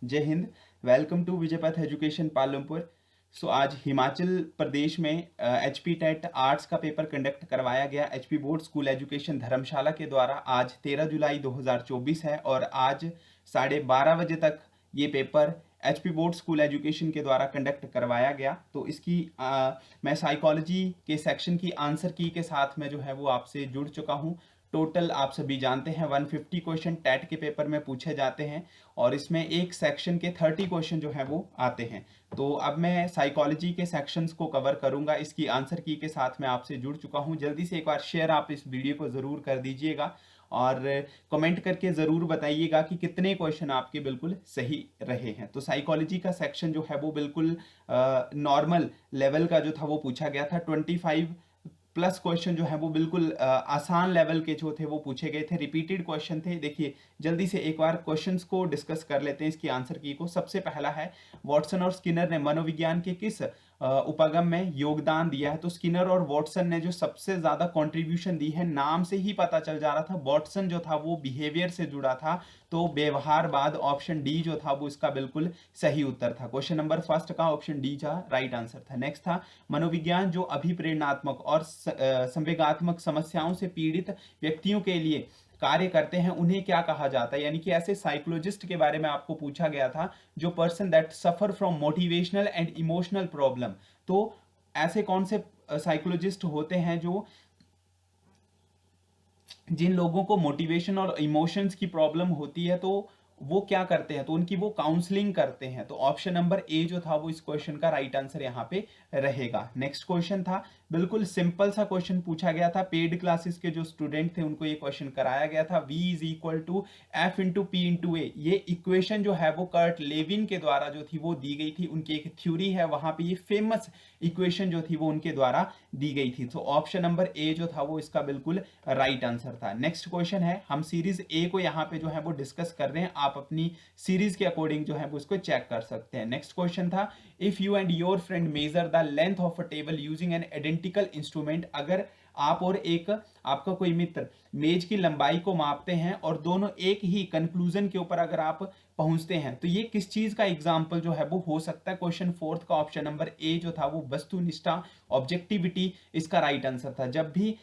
जय Hind. Welcome to विजय पथ education Palampur. आज हिमाचल प्रदेश में HP टेट आर्ट्स का पेपर कंडक्ट करवाया गया HP बोर्ड स्कूल एजुकेशन धर्मशाला के द्वारा। आज 13 जुलाई 2024 है और आज 12:30 बजे तक ये paper HP board school education के द्वारा कंडक्ट करवाया गया। तो इसकी मैं साइकोलॉजी के सेक्शन की आंसर की के साथ में जो है वो आपसे जुड़ चुका हूँ। टोटल आप सभी जानते हैं 150 क्वेश्चन टेट के पेपर में पूछे जाते हैं और इसमें एक सेक्शन के 30 क्वेश्चन जो है वो आते हैं। तो अब मैं साइकोलॉजी के सेक्शंस को कवर करूंगा। इसकी आंसर की के साथ मैं आपसे जुड़ चुका हूं। जल्दी से एक बार शेयर आप इस वीडियो को ज़रूर कर दीजिएगा और कमेंट करके ज़रूर बताइएगा कि कितने क्वेश्चन आपके बिल्कुल सही रहे हैं। तो साइकोलॉजी का सेक्शन जो है वो बिल्कुल नॉर्मल लेवल का जो था वो पूछा गया था। 25 प्लस क्वेश्चन जो है वो बिल्कुल आसान लेवल के जो थे वो पूछे गए थे, रिपीटेड क्वेश्चन थे। देखिए जल्दी से एक बार क्वेश्चंस को डिस्कस कर लेते हैं, इसकी आंसर की को। सबसे पहला है, वॉटसन और स्किनर ने मनोविज्ञान के किस उपगम में योगदान दिया है? तो स्किनर और वॉटसन ने जो सबसे ज्यादा कंट्रीब्यूशन दी है, नाम से ही पता चल जा रहा था। वॉटसन जो था वो बिहेवियर से जुड़ा था, तो व्यवहारवाद, ऑप्शन डी जो था वो इसका बिल्कुल सही उत्तर था। क्वेश्चन नंबर फर्स्ट का ऑप्शन डी का राइट आंसर था। नेक्स्ट था, मनोविज्ञान जो अभिप्रेरणात्मक और संवेगात्मक समस्याओं से पीड़ित व्यक्तियों के लिए कार्य करते हैं, उन्हें क्या कहा जाता है? यानी कि ऐसे साइकोलॉजिस्ट के बारे में आपको पूछा गया था, जो person that suffer from motivational and emotional problem. तो ऐसे कौन से साइकोलॉजिस्ट होते हैं जो जिन लोगों को मोटिवेशन और इमोशंस की प्रॉब्लम होती है, तो वो क्या करते हैं? तो उनकी वो काउंसलिंग करते हैं। तो ऑप्शन नंबर ए जो था वो इस क्वेश्चन का राइट आंसर यहाँ पे रहेगा। नेक्स्ट क्वेश्चन था, बिल्कुल सिंपल सा क्वेश्चन पूछा गया था। पेड क्लासेस के जो स्टूडेंट थे उनको ये क्वेश्चन कराया गया था। V is equal to F into P into A. ये इक्वेशन जो है वो कर्ट लेविन के द्वारा जो थी वो दी गई थी। उनकी एक थ्योरी है, वहां पे ये फेमस इक्वेशन जो थी वो उनके द्वारा दी गई थी। तो ऑप्शन नंबर ए जो था वो इसका बिल्कुल राइट आंसर था। नेक्स्ट क्वेश्चन है, हम सीरीज ए को यहाँ पे जो है वो डिस्कस कर रहे हैं, आप अपनी सीरीज के अकॉर्डिंग जो है वो इसको चेक कर सकते हैं। नेक्स्ट क्वेश्चन था, if you and your friend measure the length of a table using an identical instrument. अगर आप और एक आपका कोई मित्र मेज की लंबाई को मापते हैं और दोनों एक ही कंक्लूजन के ऊपर अगर आप पहुंचते हैं, तो ये किस चीज का एग्जाम्पल जो है वो हो सकता है? क्वेश्चन फोर्थ का ऑप्शन नंबर ए जो था वो वस्तुनिष्ठा, ऑब्जेक्टिविटी इसका राइट आंसर था। जब भी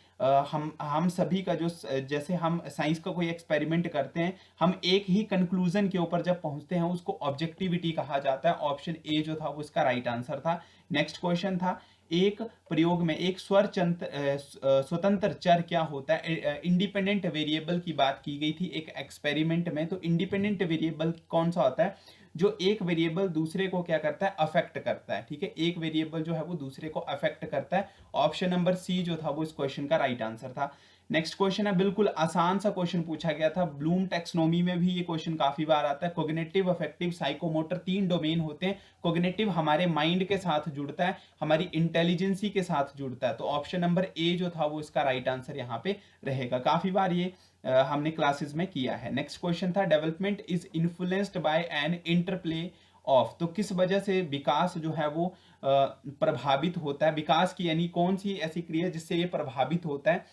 हम सभी का जो जैसे हम साइंस का कोई एक्सपेरिमेंट करते हैं, हम एक ही कंक्लूजन के ऊपर जब पहुंचते हैं उसको ऑब्जेक्टिविटी कहा जाता है। ऑप्शन ए जो था वो इसका राइट आंसर था। नेक्स्ट क्वेश्चन था, एक प्रयोग में एक स्वतंत्र चर क्या होता है? इंडिपेंडेंट वेरिएबल की बात की गई थी एक एक्सपेरिमेंट में। तो इंडिपेंडेंट वेरिएबल कौन सा होता है? जो एक वेरिएबल दूसरे को क्या करता है? अफेक्ट करता है। ठीक है, एक वेरिएबल जो है वो दूसरे को अफेक्ट करता है। ऑप्शन नंबर सी जो था वो इस क्वेश्चन का राइट आंसर था। नेक्स्ट क्वेश्चन है, बिल्कुल आसान सा क्वेश्चन पूछा गया था। ब्लूम टेक्सोनोमी में भी ये क्वेश्चन काफी बार आता है। कोग्निटिव, अफेक्टिव, साइकोमोटर 3 डोमेन होते हैं। कोग्निटिव हमारे माइंड के साथ जुड़ता है, हमारी इंटेलिजेंसी के साथ जुड़ता है। तो ऑप्शन नंबर ए जो था वो इसका राइट आंसर यहाँ पे रहेगा। काफी बार ये हमने क्लासेस में किया है। नेक्स्ट क्वेश्चन था, development is influenced by an interplay of. तो किस वजह से विकास जो है वो प्रभावित होता है? विकास की यानी कौन सी ऐसी क्रिया जिससे ये प्रभावित होता है?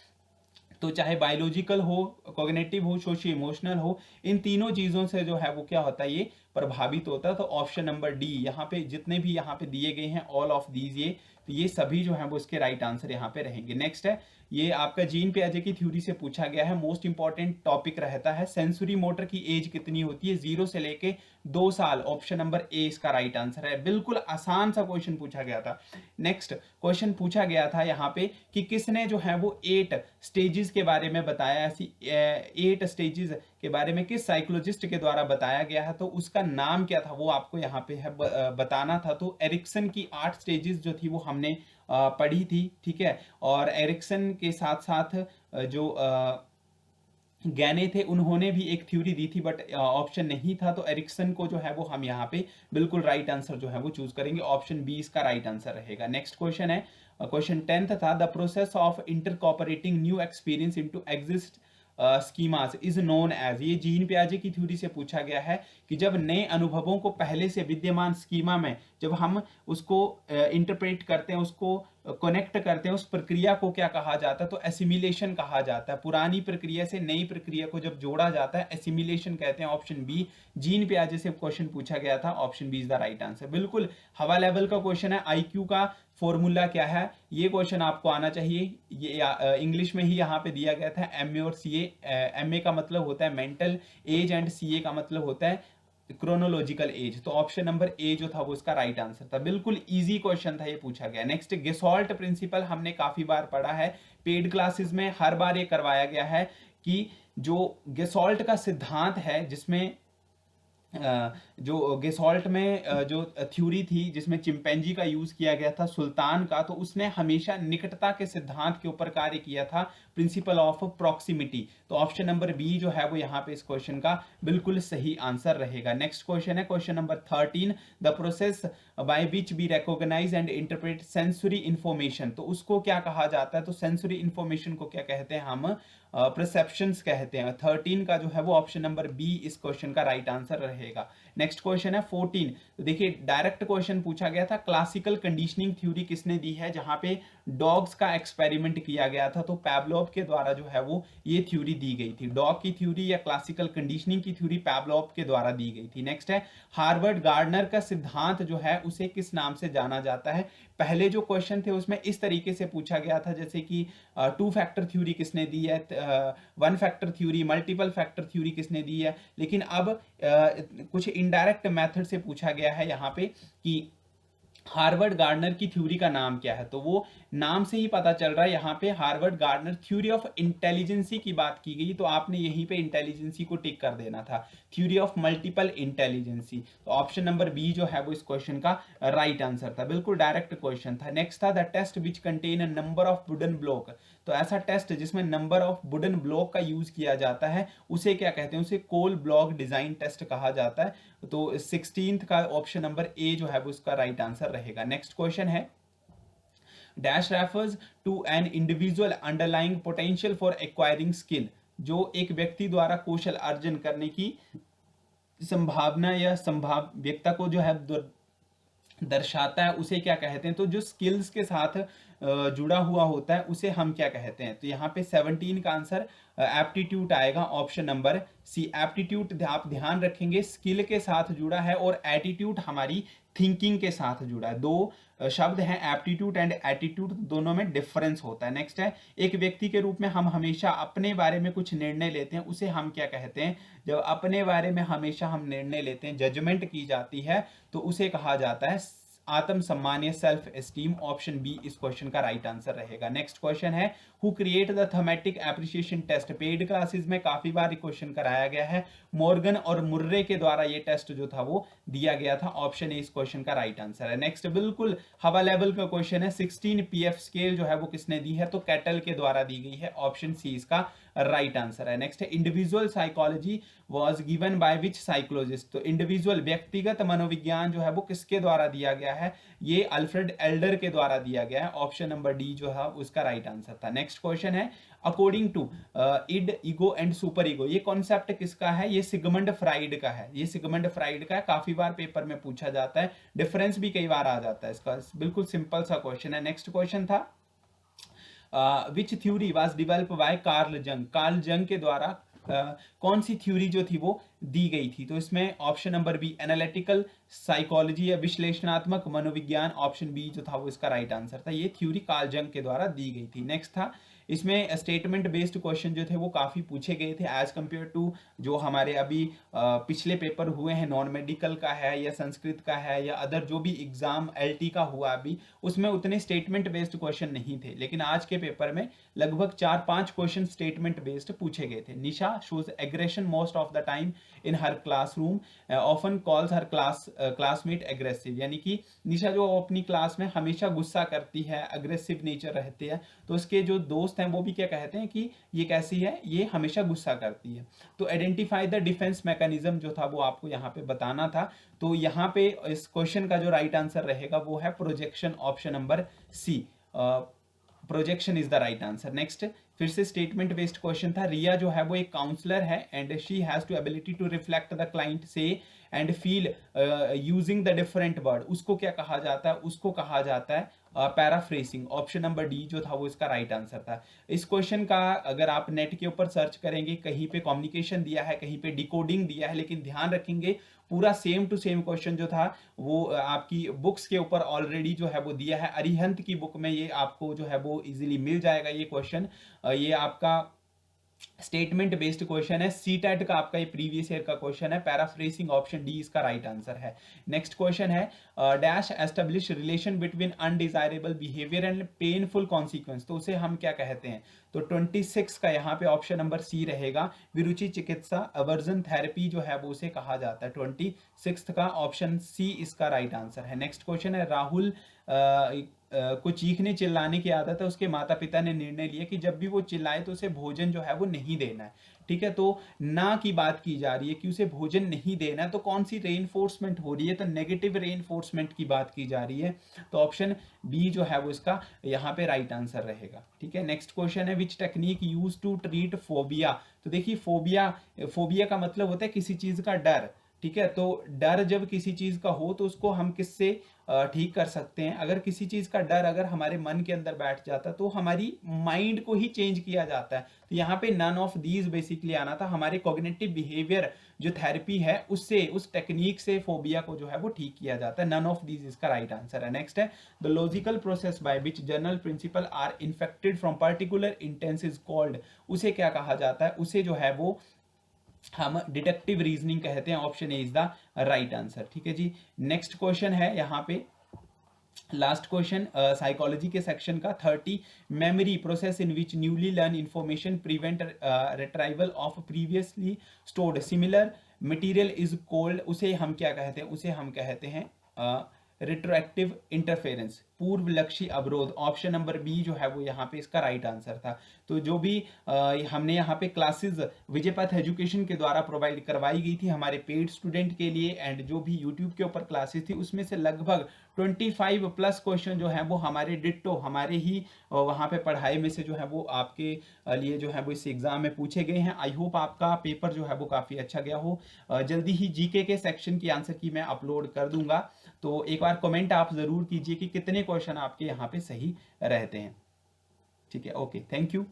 तो चाहे बायोलॉजिकल हो, कॉग्निटिव हो, सोशियो इमोशनल हो, इन तीनों चीजों से जो है वो क्या होता है? ये प्रभावित होता है। तो ऑप्शन नंबर डी, यहाँ पे जितने भी यहाँ पे दिए गए हैं ऑल ऑफ दीज, ये तो ये सभी जो है वो इसके राइट आंसर यहाँ पे रहेंगे। नेक्स्ट है, ये आपका जीन पियाजे की थ्योरी से पूछा गया है। मोस्ट इंपॉर्टेंट टॉपिक रहता है, सेंसरी मोटर की एज कितनी होती है? 0 से लेके 2 साल। ऑप्शन नंबर ए इसका राइट आंसर है। बिल्कुल आसान सा क्वेश्चन पूछा गया था। नेक्स्ट क्वेश्चन पूछा गया था यहाँ पे कि किसने जो है वो 8 स्टेजेस के बारे में बताया। ऐसी 8 स्टेजेस के बारे में किस साइकोलॉजिस्ट के द्वारा बताया गया है? तो उसका नाम क्या था वो आपको यहाँ पे है बताना था। तो एरिक्सन की 8 स्टेजेस जो थी वो हमने पढ़ी थी। ठीक है, और एरिक्सन के साथ साथ जो गैने थे उन्होंने भी एक थ्योरी दी थी, बट ऑप्शन नहीं था। तो एरिक्सन को जो है वो हम यहाँ पे बिल्कुल राइट आंसर जो है वो चूज करेंगे। ऑप्शन बी इसका राइट आंसर रहेगा। नेक्स्ट क्वेश्चन है, क्वेश्चन 10th था, the process of incorporating new experience into exist schemas is known as. ये जीन पियाजे की थ्योरी से पूछा गया है कि जब नए अनुभवों को पहले से विद्यमान स्कीमा में जब हम उसको इंटरप्रेट करते हैं, उसको कनेक्ट करते हैं उस प्रक्रिया को क्या कहा जाता है, तो एसिमिलेशन कहा जाता है। पुरानी प्रक्रिया से नई प्रक्रिया को जब जोड़ा जाता है एसिमिलेशन कहते हैं। ऑप्शन बी, जीन पियाजे से क्वेश्चन पूछा गया था, option B is the right answer. बिल्कुल हवा लेवल का क्वेश्चन है। आईक्यू का फॉर्मूला क्या है, ये क्वेश्चन आपको आना चाहिए। ये इंग्लिश में ही यहाँ पे दिया गया था। एमए और सीए, एमए का मतलब होता है मेंटल एज एंड सीए का मतलब होता है क्रोनोलॉजिकल एज। तो ऑप्शन नंबर ए जो था वो इसका राइट आंसर था। बिल्कुल इजी क्वेश्चन था, ये पूछा गया। नेक्स्ट, गेसॉल्ट प्रिंसिपल हमने काफी बार पढ़ा है, पेड क्लासेस में हर बार ये करवाया गया है कि जो गेसॉल्ट का सिद्धांत है, जिसमें जो गेसॉल्ट में जो थ्योरी थी जिसमें चिंपैंजी का यूज किया गया था, सुल्तान का, तो उसने हमेशा निकटता के सिद्धांत के ऊपर कार्य किया था, प्रिंसिपल ऑफ प्रॉक्सिमिटी। तो ऑप्शन नंबर बी जो है वो यहाँ पे इस क्वेश्चन का बिल्कुल सही आंसर रहेगा। नेक्स्ट क्वेश्चन है question number 13, the process by which we recognise and interpret sensory information. तो उसको क्या कहा जाता है, तो सेंसरी इंफॉर्मेशन को क्या कहते हैं हम, परसेप्शंस कहते हैं। 13 का जो है वो ऑप्शन नंबर बी इस क्वेश्चन का राइट आंसर रहेगा। नेक्स्ट क्वेश्चन है 14। तो देखिए डायरेक्ट क्वेश्चन पूछा गया था, क्लासिकल कंडीशनिंग थ्योरी किसने दी है, जहां पे डॉग्स का एक्सपेरिमेंट किया गया था, तो पैवलोव के द्वारा जो है वो ये थ्योरी दी गई थी। डॉग की थ्योरी या क्लासिकल कंडीशनिंग की थ्योरी पैवलोव के द्वारा दी गई थी। नेक्स्ट है हार्वर्ड गार्डनर का सिद्धांत जो है उसे किस नाम से जाना जाता है। पहले जो क्वेश्चन थे उसमें इस तरीके से पूछा गया था, जैसे कि 2 फैक्टर थ्योरी किसने दी है, 1 factor theory, multiple factor theory किसने दी है। लेकिन अब कुछ इनडायरेक्ट मेथड से पूछा गया है यहाँ पे कि हार्वर्ड गार्डनर की थ्योरी का नाम क्या है। तो वो नाम से ही पता चल रहा है, यहाँ पे Harvard Gardner theory of intelligence की बात की गई, तो आपने यहीं पे इंटेलिजेंसी को टिक कर देना था, थ्योरी ऑफ मल्टीपल इंटेलिजेंसी। तो ऑप्शन नंबर बी जो है वो इस क्वेश्चन का राइट आंसर था। बिल्कुल डायरेक्ट क्वेश्चन था। नेक्स्ट था the test which contain a number of wooden block. तो ऐसा टेस्ट जिसमें नंबर ऑफ वुडन ब्लॉक का यूज किया जाता है उसे क्या कहते हैं, उसे कोल ब्लॉक डिजाइन टेस्ट कहा जाता है। तो 16th का ऑप्शन नंबर ए जो है वो इसका राइट आंसर रहेगा। नेक्स्ट क्वेश्चन है dash refers to an individual underlying potential for acquiring skill. जो एक व्यक्ति द्वारा कौशल अर्जन करने की संभावना या संभाव्यता को जो है दर्शाता है, उसे क्या कहते हैं। तो जो स्किल्स के साथ जुड़ा हुआ होता है उसे हम क्या कहते हैं। तो यहाँ पे 17 का आंसर एप्टीट्यूड आएगा, ऑप्शन नंबर सी। एप्टीट्यूड आप ध्यान रखेंगे स्किल के साथ जुड़ा है और एटीट्यूड हमारी थिंकिंग के साथ जुड़ा है। दो शब्द हैं एप्टीट्यूड एंड एटीट्यूड, दोनों में डिफरेंस होता है। नेक्स्ट है एक व्यक्ति के रूप में हम हमेशा अपने बारे में कुछ निर्णय लेते हैं, उसे हम क्या कहते हैं। जब अपने बारे में हमेशा हम निर्णय लेते हैं, जजमेंट की जाती है, तो उसे कहा जाता है आत्मसम्मान या सेल्फ एस्टीम। ऑप्शन बी इस क्वेश्चन का राइट आंसर रहेगा। नेक्स्ट क्वेश्चन है who create the thematic appreciation test. Paid classes में काफी बार क्वेश्चन कराया गया है, मॉर्गन और मुर्रे के द्वारा ये टेस्ट जो था वो दिया गया था। ऑप्शन ए इस क्वेश्चन का राइट आंसर है। नेक्स्ट बिल्कुल हवा लेवल का क्वेश्चन है, 16 पीएफ स्केल जो है वो किसने दी है, तो कैटल के द्वारा दी गई है। ऑप्शन सी इसका राइट आंसर है। नेक्स्ट है individual psychology was given by which psychologist. तो इंडिविजुअल व्यक्तिगत मनोविज्ञान जो है वो किसके द्वारा दिया गया है, ये अल्फ्रेड एल्डर के द्वारा दिया गया है। ऑप्शन नंबर डी जो है उसका राइट आंसर था। नेक्स्ट क्वेश्चन है according to id, ego and super ego, ये कॉन्सेप्ट किसका है, ये सिगमंड फ्राइड का है। ये सिगमंड फ्राइड का है, काफी बार पेपर में पूछा जाता है, डिफरेंस भी कई बार आ जाता है इसका। बिल्कुल सिंपल सा क्वेश्चन है। नेक्स्ट क्वेश्चन था विच theory was develop bye Karl जंग। कार्ल जंग के द्वारा कौन सी थ्योरी जो थी वो दी गई थी। तो इसमें option number B analytical psychology या विश्लेषणात्मक मनोविज्ञान, ऑप्शन बी जो था वो इसका राइट आंसर था। ये थ्योरी कार्ल जंग के द्वारा दी गई थी। नेक्स्ट था इसमें स्टेटमेंट बेस्ड क्वेश्चन जो थे वो काफी पूछे गए थे एज कंपेयर टू जो हमारे अभी पिछले पेपर हुए हैं, नॉन मेडिकल का है या संस्कृत का है या अदर जो भी एग्जाम एलटी का हुआ अभी, उसमें उतने स्टेटमेंट बेस्ड क्वेश्चन नहीं थे। लेकिन आज के पेपर में लगभग 4-5 क्वेश्चन स्टेटमेंट बेस्ड पूछे गए थे। Nisha shows aggression most of the time in her classroom, often calls her classmate aggressive. यानी कि निशा जो अपनी क्लास में हमेशा गुस्सा करती है, अग्रेसिव नेचर रहते हैं, तो उसके जो दोस्त हैं वो भी क्या कहते हैं कि ये कैसी है, ये हमेशा गुस्सा करती है। तो आइडेंटिफाई द डिफेंस मैकेनिज्म जो था वो आपको यहाँ पे बताना था। तो यहाँ पे इस क्वेश्चन का जो राइट आंसर रहेगा वो है projection, option number C. Projection is the right answer. Next फिर से स्टेटमेंट बेस्ड क्वेश्चन था। रिया जो है वो एक काउंसलर है and she has to ability to reflect the client से and feel using the different word. उसको क्या कहा जाता है, उसको कहा जाता है पैराफ्रेसिंग, ऑप्शन नंबर डी जो था वो इसका राइट आंसर था। इस क्वेश्चन का अगर आप नेट के ऊपर सर्च करेंगे, कहीं पे कम्युनिकेशन दिया है, कहीं पे डिकोडिंग दिया है, लेकिन ध्यान रखेंगे पूरा सेम टू सेम क्वेश्चन जो था वो आपकी बुक्स के ऊपर ऑलरेडी जो है वो दिया है। अरिहंत की बुक में ये आपको जो है वो इजीली मिल जाएगा ये क्वेश्चन। ये आपका स्टेटमेंट बेस्ड क्वेश्चन है, सीटेट का आपका ये प्रीवियस ईयर का क्वेश्चन है। पैराफ्रेसिंग ऑप्शन डी इसका राइट आंसर है। नेक्स्ट क्वेश्चन है dash establish relation between undesirable behaviour and painful consequence, तो उसे हम क्या कहते हैं? तो 26 का यहाँ पे ऑप्शन नंबर सी रहेगा, विरुचि चिकित्सा अवर्जन थेरेपी जो है वो उसे कहा जाता है। 26 का ऑप्शन सी इसका राइट आंसर है। नेक्स्ट क्वेश्चन है राहुल को चीखने चिल्लाने की आदत है, उसके माता पिता ने निर्णय लिया कि जब भी वो चिल्लाए तो उसे भोजन जो है वो नहीं देना है। ठीक है, तो ना की बात की जा रही है कि उसे भोजन नहीं देना है, तो कौन सी रेनफोर्समेंट हो रही है? तो नेगेटिव रेनफोर्समेंट की बात की जा रही है, तो ऑप्शन बी जो है वो इसका यहाँ पे राइट आंसर रहेगा। ठीक है, नेक्स्ट क्वेश्चन है which technique use to treat phobia, तो देखिए फोबिया, फोबिया का मतलब होता है किसी चीज का डर। ठीक है, तो डर जब किसी चीज का हो तो उसको हम किससे ठीक कर सकते हैं? अगर किसी चीज का डर अगर हमारे मन के अंदर बैठ जाता तो हमारी माइंड को ही चेंज किया जाता है। तो यहाँ पे नन ऑफ दीज बेसिकली आना था, हमारे कॉग्निटिव बिहेवियर जो थेरेपी है उससे, उस टेक्निक से फोबिया को जो है वो ठीक किया जाता है। नन ऑफ दीज इसका राइट आंसर है। नेक्स्ट है the logical process by which general principle are inferred from particular instance is called, उसे क्या कहा जाता है? उसे जो है वो हम डिडक्टिव रीजनिंग कहते हैं। Option A is the right answer. ठीक है जी, नेक्स्ट क्वेश्चन है यहाँ पे लास्ट क्वेश्चन साइकोलॉजी के सेक्शन का 30, memory process in which newly learn information prevent retrieval of previously stored similar material is called, उसे हम क्या कहते हैं? उसे हम कहते हैं रिट्रोएक्टिव इंटरफेरेंस, पूर्व लक्ष्य अवरोध। ऑप्शन नंबर बी जो है वो यहाँ पे इसका राइट आंसर था। तो जो भी हमने यहाँ पे क्लासेस विजयपथ एजुकेशन के द्वारा प्रोवाइड करवाई गई थी हमारे पेड स्टूडेंट के लिए, एंड जो भी यूट्यूब के ऊपर क्लासेस थी उसमें से लगभग 25 प्लस क्वेश्चन जो है वो हमारे डिट्टो, हमारे ही वहाँ पे पढ़ाई में से जो है वो आपके लिए जो है वो इस एग्जाम में पूछे गए हैं। आई होप आपका पेपर जो है वो काफ़ी अच्छा गया हो। जल्दी ही जीके के सेक्शन की आंसर की मैं अपलोड कर दूंगा, तो एक बार कमेंट आप ज़रूर कीजिए कि कितने क्वेश्चन आपके यहाँ पे सही रहते हैं। ठीक है, ओके, थैंक यू।